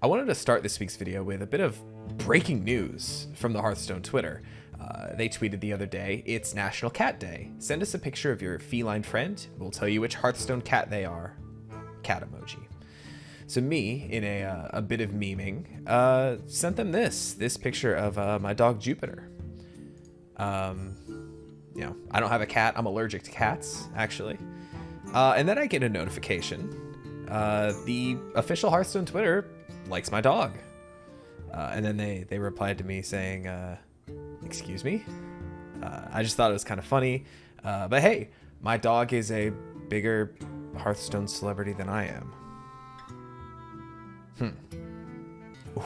I wanted to start this week's video with a bit of breaking news from the Hearthstone Twitter. They tweeted the other day, "It's National Cat Day. Send us a picture of your feline friend. We'll tell you which Hearthstone cat they are." Cat emoji. So me, in a bit of memeing, sent them this picture of my dog Jupiter. You know, I don't have a cat. I'm allergic to cats, actually. And then I get a notification. The official Hearthstone Twitter likes my dog. And then they replied to me saying, excuse me? I just thought it was kind of funny. But hey, my dog is a bigger Hearthstone celebrity than I am.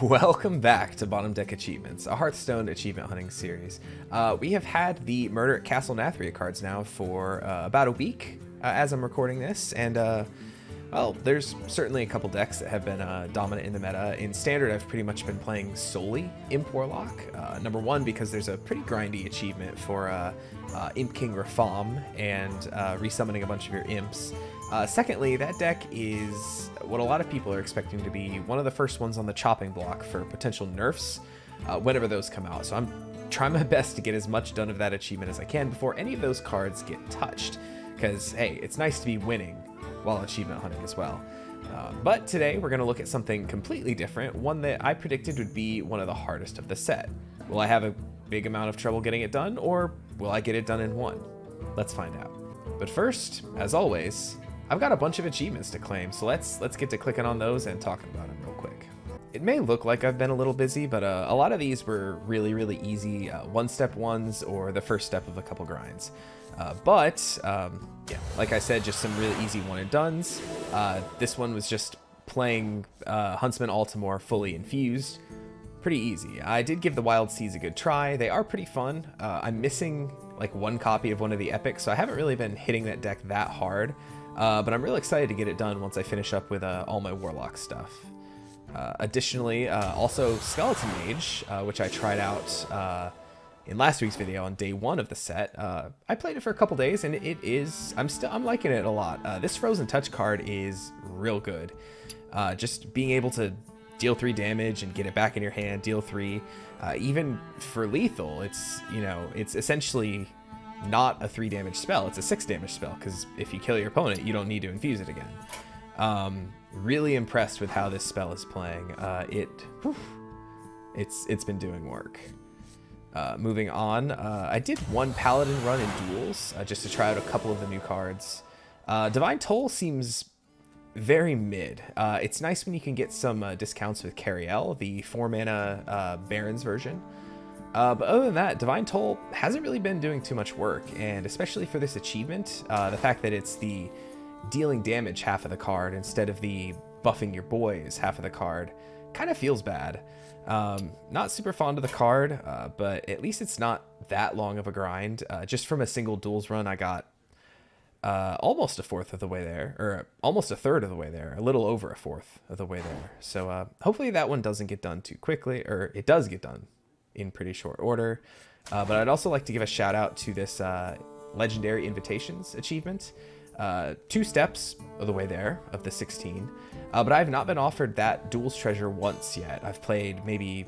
Welcome back to Bottom Deck Achievements, a Hearthstone achievement hunting series. We have had the Murder at Castle Nathria cards now for about a week as I'm recording this, and well, there's certainly a couple decks that have been dominant in the meta. In Standard, I've pretty much been playing solely Imp Warlock. Number one, because there's a pretty grindy achievement for Imp King Rafam and resummoning a bunch of your imps. Secondly, that deck is what a lot of people are expecting to be one of the first ones on the chopping block for potential nerfs whenever those come out. So I'm trying my best to get as much done of that achievement as I can before any of those cards get touched. Because, hey, it's nice to be winning while achievement hunting as well. But today we're going to look at something completely different, one that I predicted would be one of the hardest of the set. Will I have a big amount of trouble getting it done, or will I get it done in one? Let's find out. But first, as always, I've got a bunch of achievements to claim, so let's get to clicking on those and talking about them real quick. It may look like I've been a little busy, but a lot of these were really easy one-step ones or the first step of a couple grinds. Yeah, like I said, just some really easy one-and-dones. This one was just playing Huntsman Altimore fully infused. Pretty easy. I did give the Wild Seeds a good try. They are pretty fun. I'm missing like one copy of one of the epics, so I haven't really been hitting that deck that hard. But I'm really excited to get it done once I finish up with all my Warlock stuff. Additionally, also Skeleton Mage, which I tried out in last week's video on day one of the set. I played it for a couple days, and I'm liking it a lot. This Frozen Touch card is real good. Just being able to deal 3 damage and get it back in your hand, deal 3. Even for lethal, it's essentially not a 3 damage spell, it's a 6 damage spell, because if you kill your opponent, you don't need to infuse it again. Really impressed with how this spell is playing. It's been doing work. Moving on, I did one Paladin run in duels, just to try out a couple of the new cards. Divine Toll seems very mid. It's nice when you can get some discounts with Cariel, the 4-mana Barons version. But other than that, Divine Toll hasn't really been doing too much work, and especially for this achievement, the fact that it's the dealing damage half of the card instead of the buffing your boys half of the card kind of feels bad. Not super fond of the card, but at least it's not that long of a grind. Just from a single duels run, I got almost a fourth of the way there, or almost a third of the way there, a little over a fourth of the way there. So hopefully that one doesn't get done too quickly, or it does get done in pretty short order. But I'd also like to give a shout out to this Legendary Invitations achievement. 2 steps of the way there of the 16. But I have not been offered that Duels treasure once yet. I've played maybe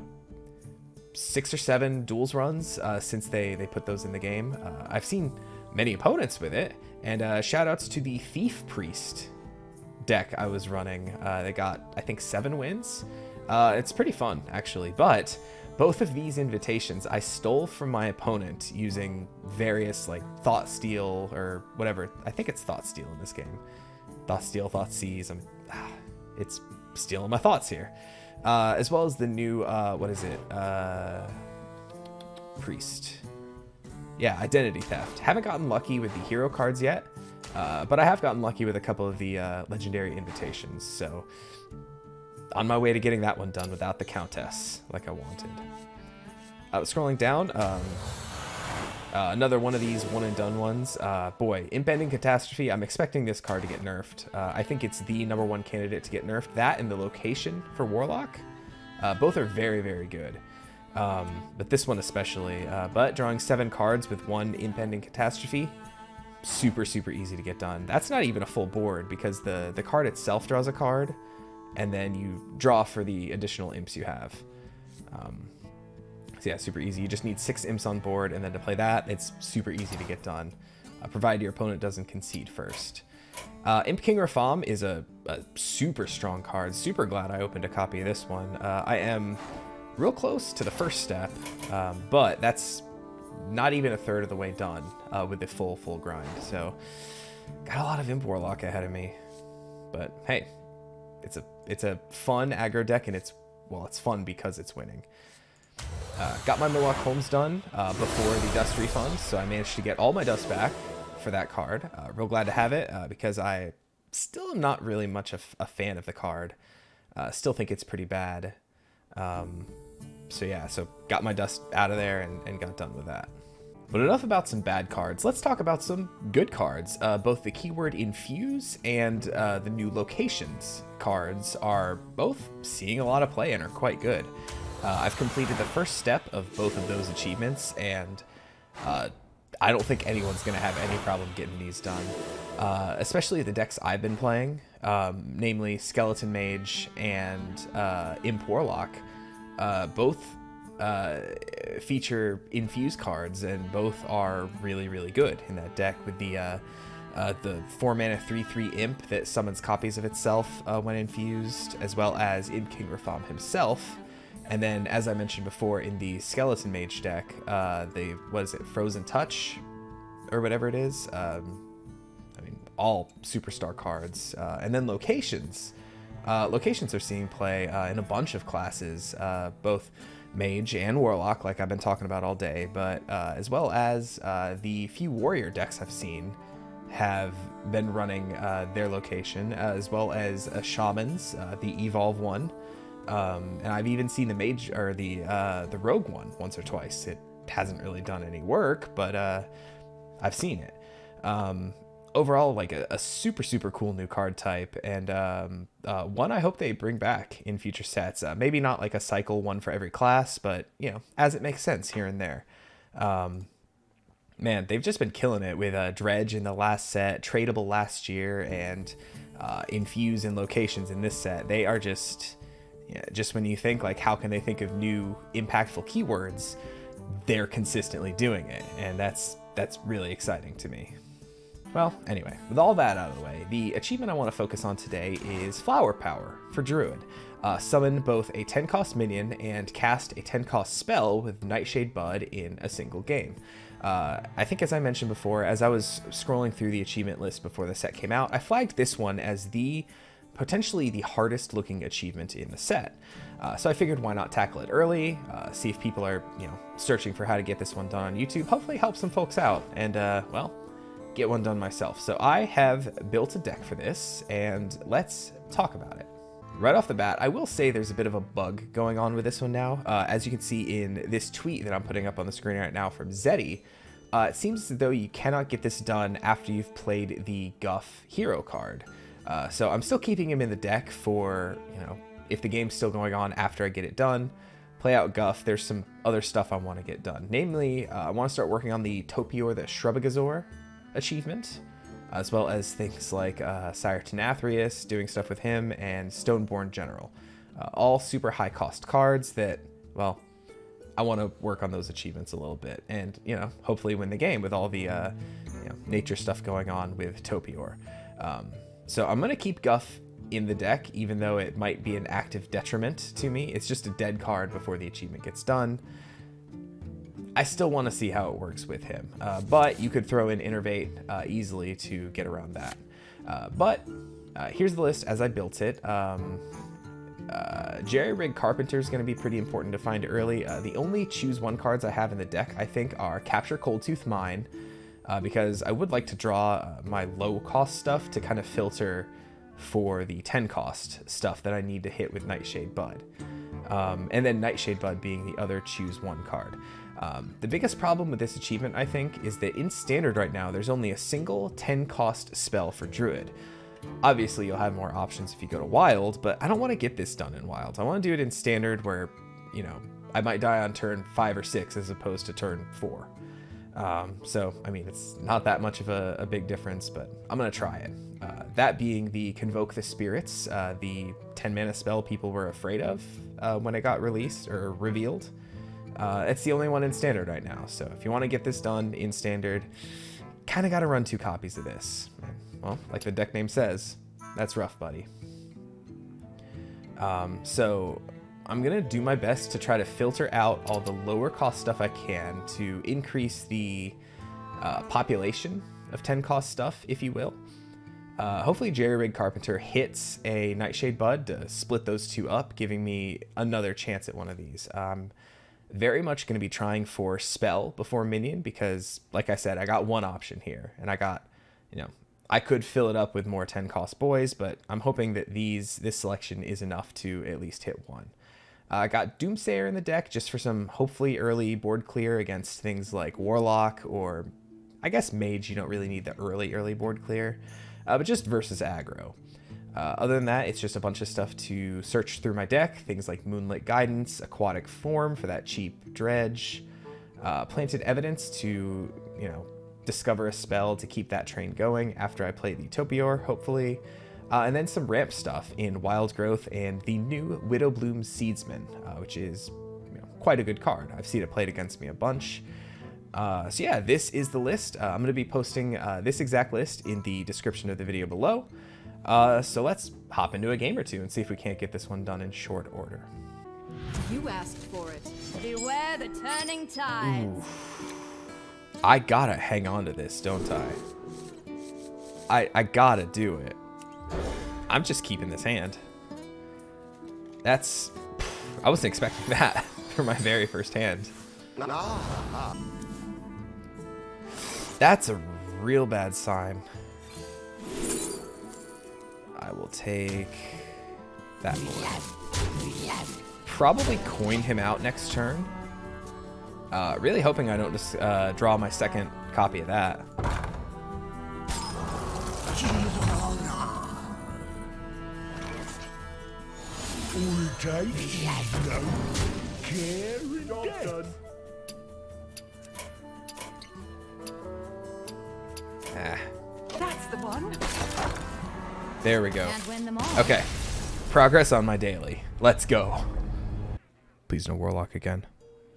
6 or 7 Duels runs since they put those in the game. I've seen many opponents with it, and shout outs to the Thief Priest deck I was running. They got, I think, 7 wins. It's pretty fun, actually, but both of these invitations I stole from my opponent using various like Thought Steal or whatever. I think it's Thought Steal in this game. Thought Steal, Thought Seize. It's stealing my thoughts here. As well as the new, what is it? Priest. Yeah, Identity Theft. Haven't gotten lucky with the hero cards yet, but I have gotten lucky with a couple of the legendary invitations. So on my way to getting that one done without the Countess like I wanted. Scrolling down, another one of these one-and-done ones. Boy, Impending Catastrophe, I'm expecting this card to get nerfed. I think it's the #1 candidate to get nerfed. That and the location for Warlock. Both are very good. But this one especially. But drawing 7 cards with 1 Impending Catastrophe, super easy to get done. That's not even a full board, because the card itself draws a card, and then you draw for the additional imps you have. So yeah, super easy. You just need 6 imps on board, and then to play that, it's super easy to get done, provided your opponent doesn't concede first. Imp King Rafam is a super strong card. Super glad I opened a copy of this one. I am real close to the first step, but that's not even a third of the way done with the full grind. So got a lot of Imp Warlock ahead of me, but hey, it's a fun aggro deck, and it's fun because it's winning. Got my Moloch Holmes done before the dust refund, so I managed to get all my dust back for that card. Real glad to have it because I still am not really much of a fan of the card. Still think it's pretty bad. So yeah, so got my dust out of there and got done with that. But enough about some bad cards. Let's talk about some good cards. Both the keyword Infuse and the new Locations cards are both seeing a lot of play and are quite good. I've completed the first step of both of those achievements, and I don't think anyone's going to have any problem getting these done, especially the decks I've been playing, namely Skeleton Mage and Imp Warlock. Both feature Infuse cards, and both are really good in that deck, with the 4-mana 3/3 Imp that summons copies of itself when infused, as well as Imp King Rafam himself. And then, as I mentioned before, in the Skeleton Mage deck, Frozen Touch, or whatever it is. I mean, all superstar cards. And then Locations. Locations are seeing play in a bunch of classes, both Mage and Warlock, like I've been talking about all day, but as well as the few Warrior decks I've seen have been running their Location, as well as Shamans, the Evolve one. And I've even seen the Mage, or the Rogue one once or twice. It hasn't really done any work, but I've seen it. Overall, like a super cool new card type, and one I hope they bring back in future sets. Maybe not like a cycle one for every class, but you know, as it makes sense here and there. Man, they've just been killing it with Dredge in the last set, tradable last year, and Infuse and Locations in this set. They are just when you think like, how can they think of new impactful keywords, they're consistently doing it, and that's really exciting to me. Well, anyway, with all that out of the way, the achievement I want to focus on today is Flower Power for Druid. Summon both a 10-cost minion and cast a 10-cost spell with Nightshade Bud in a single game. I think, as I mentioned before, as I was scrolling through the achievement list before the set came out, I flagged this one as potentially the hardest looking achievement in the set. So I figured, why not tackle it early, see if people are, searching for how to get this one done on YouTube, hopefully help some folks out, and, well, get one done myself. So I have built a deck for this, and let's talk about it. Right off the bat, I will say there's a bit of a bug going on with this one now. As you can see in this tweet that I'm putting up on the screen right now from Zeddy, it seems as though you cannot get this done after you've played the Guff hero card. So I'm still keeping him in the deck for, if the game's still going on after I get it done. Play out Guff. There's some other stuff I want to get done. Namely, I want to start working on the Topior the Shrubagazor achievement, as well as things like Sire Denathrius, doing stuff with him, and Stoneborn General. All super high cost cards that, well, I want to work on those achievements a little bit, and, hopefully win the game with all the, nature stuff going on with Topior. So I'm going to keep Guff in the deck, even though it might be an active detriment to me. It's just a dead card before the achievement gets done. I still want to see how it works with him, but you could throw in Innervate easily to get around that. But here's the list as I built it. Jerry Rig Carpenter is going to be pretty important to find early. The only choose one cards I have in the deck, I think, are Capture Coldtooth Mine, because I would like to draw my low cost stuff to kind of filter for the 10 cost stuff that I need to hit with Nightshade Bud. And then Nightshade Bud being the other choose one card. The biggest problem with this achievement, I think, is that in Standard right now, there's only a single 10-cost spell for Druid. Obviously, you'll have more options if you go to Wild, but I don't want to get this done in Wild. I want to do it in Standard where, I might die on turn 5 or 6 as opposed to turn 4. So, I mean, it's not that much of a big difference, but I'm going to try it. That being the Convoke the Spirits, the 10 mana spell people were afraid of when it got released or revealed. It's the only one in Standard right now, so if you want to get this done in Standard, kind of got to run 2 copies of this. Well, like the deck name says, that's rough, buddy. So I'm going to do my best to try to filter out all the lower cost stuff I can to increase the population of 10 cost stuff, if you will. Hopefully Rig Carpenter hits a Nightshade Bud to split those 2 up, giving me another chance at one of these. Very much going to be trying for Spell before Minion because, like I said, I got one option here, and I got, I could fill it up with more 10 cost boys, but I'm hoping that this selection is enough to at least hit one. I got Doomsayer in the deck just for some hopefully early board clear against things like Warlock, or I guess Mage. You don't really need the early board clear, but just versus aggro. Other than that, it's just a bunch of stuff to search through my deck. Things like Moonlit Guidance, Aquatic Form for that cheap dredge, Planted Evidence to, discover a spell to keep that train going after I play the Topior, hopefully. And then some ramp stuff in Wild Growth and the new Widowbloom Seedsman, which is quite a good card. I've seen it played against me a bunch. So yeah, this is the list. I'm going to be posting this exact list in the description of the video below. So let's hop into a game or two and see if we can't get this one done in short order. You asked for it. Beware the turning tides. I gotta hang on to this, don't I? I gotta do it. I'm just keeping this hand. I wasn't expecting that for my very first hand. That's a real bad sign. I will take that one. Probably coin him out next turn. Really hoping I don't just draw my second copy of that. That's the one. There we go. Can't win them all. Okay. Progress on my daily. Let's go. Please no Warlock again.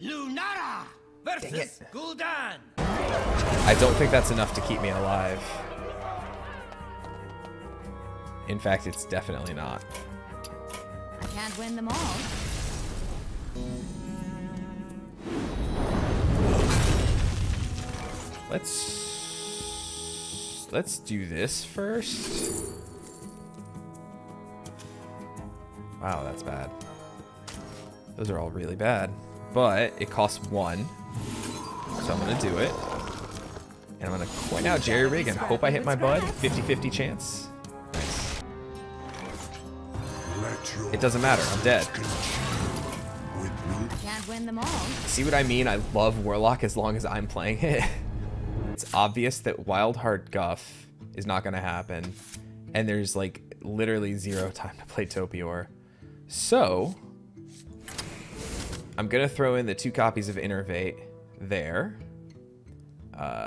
Lunara versus Gul'dan. I don't think that's enough to keep me alive. In fact, it's definitely not. I can't win them all. Let's do this first. Wow, that's bad. Those are all really bad. But it costs 1. So I'm going to do it. And I'm going to coin out Rig and hope I hit my bud. 50-50 chance. Nice. It doesn't matter. I'm dead. Can't win them all. See what I mean? I love Warlock as long as I'm playing it. It's obvious that Wild Heart Guff is not going to happen. And there's like literally 0 time to play Topior. So I'm going to throw in the 2 copies of Innervate there.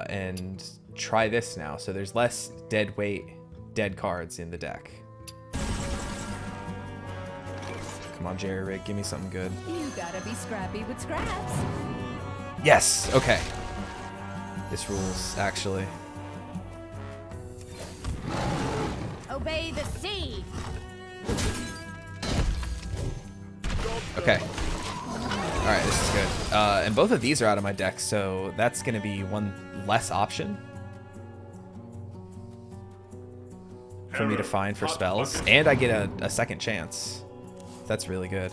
And try this now. So there's less dead weight, dead cards in the deck. Come on, Rig, give me something good. You gotta be scrappy with scraps. Yes, okay. This rules, actually. Obey the sea. Okay. Alright, this is good. And both of these are out of my deck, so that's going to be one less option for me to find for spells. And I get a second chance. That's really good.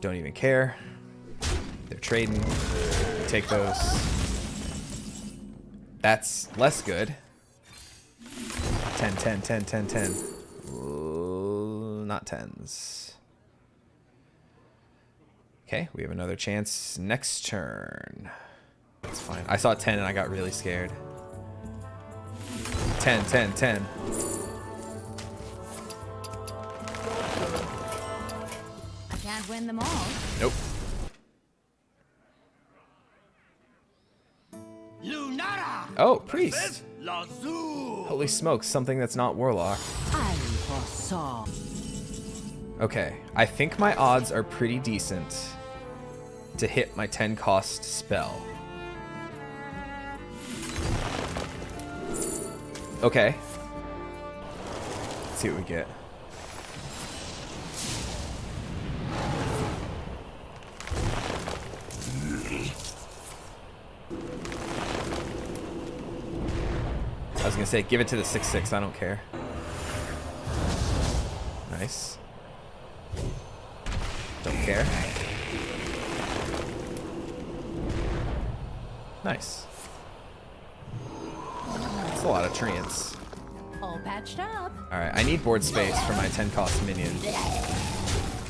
Don't even care. They're trading. Take those. That's less good. 10, 10, 10, 10, 10. Ooh, not 10s. Okay, we have another chance next turn. That's fine. I saw 10 and I got really scared. 10, 10, 10. Can't win them all. Nope. Lunara! Oh, priest. Versus Lazul! Holy smokes, something that's not Warlock. I foresaw. Okay, I think my odds are pretty decent to hit my 10 cost spell. Okay. Let's see what we get. I was gonna say, give it to the 6/6, I don't care. Nice. Don't care. Nice. That's a lot of treants. All patched up. Alright, I need board space for my 10 cost minion.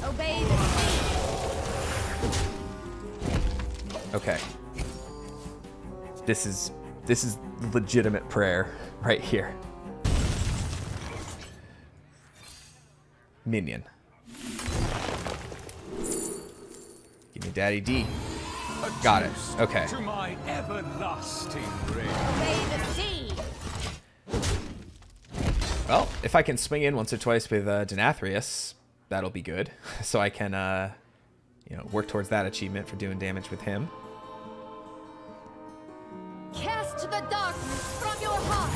Obey the sea. Okay. This is legitimate prayer right here. Minion. Give me Daddy D. Got it. Okay. To my everlasting ring. Obey the sea. Well, if I can swing in once or twice with Denathrius, that'll be good. So I can, you know, work towards that achievement for doing damage with him. Cast the darkness from your heart.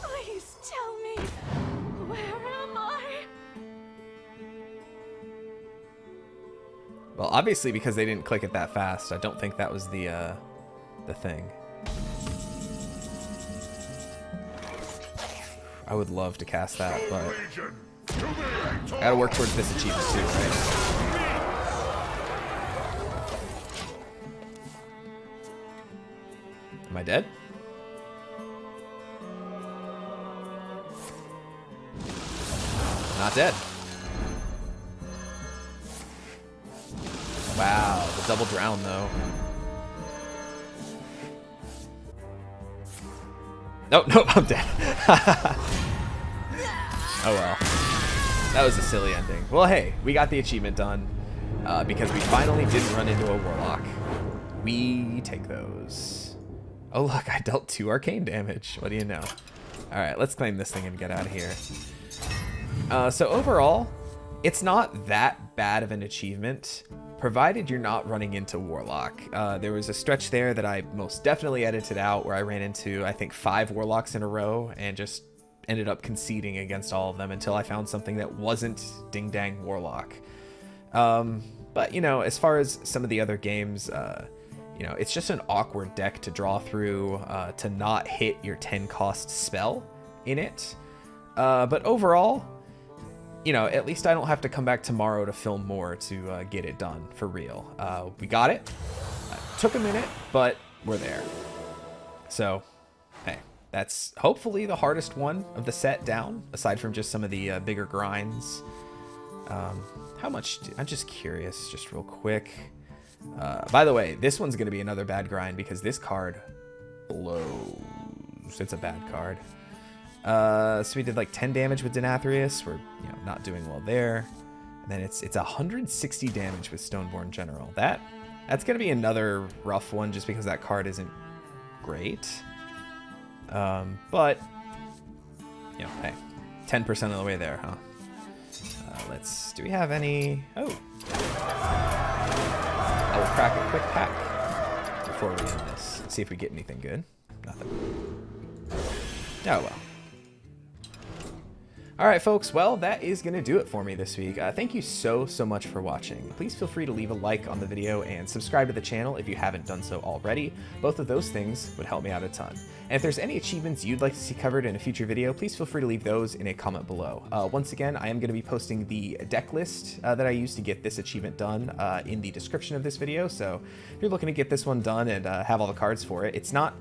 Please tell me, where am I? Well, obviously because they didn't click it that fast, I don't think that was the thing. I would love to cast that, but I gotta work towards this achievement too, right? Am I dead? Not dead. Wow, the double drown though. Nope, nope, I'm dead. Oh well. That was a silly ending. Well, hey, we got the achievement done because we finally didn't run into a Warlock. We take those. Oh look, I dealt 2 arcane damage. What do you know? Alright, let's claim this thing and get out of here. So overall, it's not that bad of an achievement, provided you're not running into Warlock. There was a stretch there that I most definitely edited out where I ran into, I think, 5 Warlocks in a row and just ended up conceding against all of them until I found something that wasn't Ding Dang Warlock. But, you know, as far as some of the other games, you know, it's just an awkward deck to draw through to not hit your 10 cost spell in it. But overall, you know, at least I don't have to come back tomorrow to film more to get it done for real. We got it. Took a minute, but we're there. So, hey, that's hopefully the hardest one of the set down, aside from just some of the bigger grinds. How much? I'm just curious, just real quick. By the way, this one's going to be another bad grind because this card blows. It's a bad card. So we did like 10 damage with Denathrius. We're, you know, not doing well there. And then it's 160 damage with Stoneborn General. That's going to be another rough one just because that card isn't great. But, you know, hey, 10% of the way there, huh? Do we have any? Oh. I will crack a quick pack before we end this and see if we get anything good. Nothing. Oh well. Alright folks, well that is going to do it for me this week. Thank you so much for watching. Please feel free to leave a like on the video and subscribe to the channel if you haven't done so already. Both of those things would help me out a ton. And if there's any achievements you'd like to see covered in a future video, please feel free to leave those in a comment below. Once again, I am going to be posting the deck list that I used to get this achievement done in the description of this video, so if you're looking to get this one done and have all the cards for it, it's not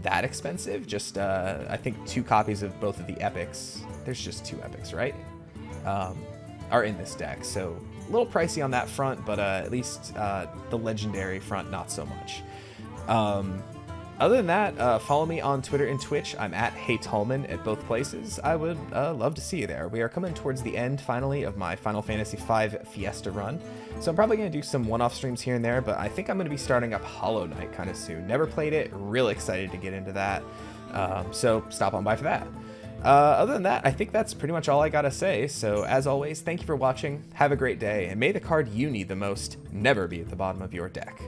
that expensive, just I think 2 copies of both of the epics. There's just 2 epics, right? Are in this deck, so a little pricey on that front, but at least the legendary front, not so much. Other than that, follow me on Twitter and Twitch. I'm at HeyTallman at both places. I would love to see you there. We are coming towards the end, finally, of my Final Fantasy V Fiesta run. So I'm probably going to do some one-off streams here and there, but I think I'm going to be starting up Hollow Knight kind of soon. Never played it. Really excited to get into that. So stop on by for that. Other than that, I think that's pretty much all I gotta say. So as always, thank you for watching. Have a great day, and may the card you need the most never be at the bottom of your deck.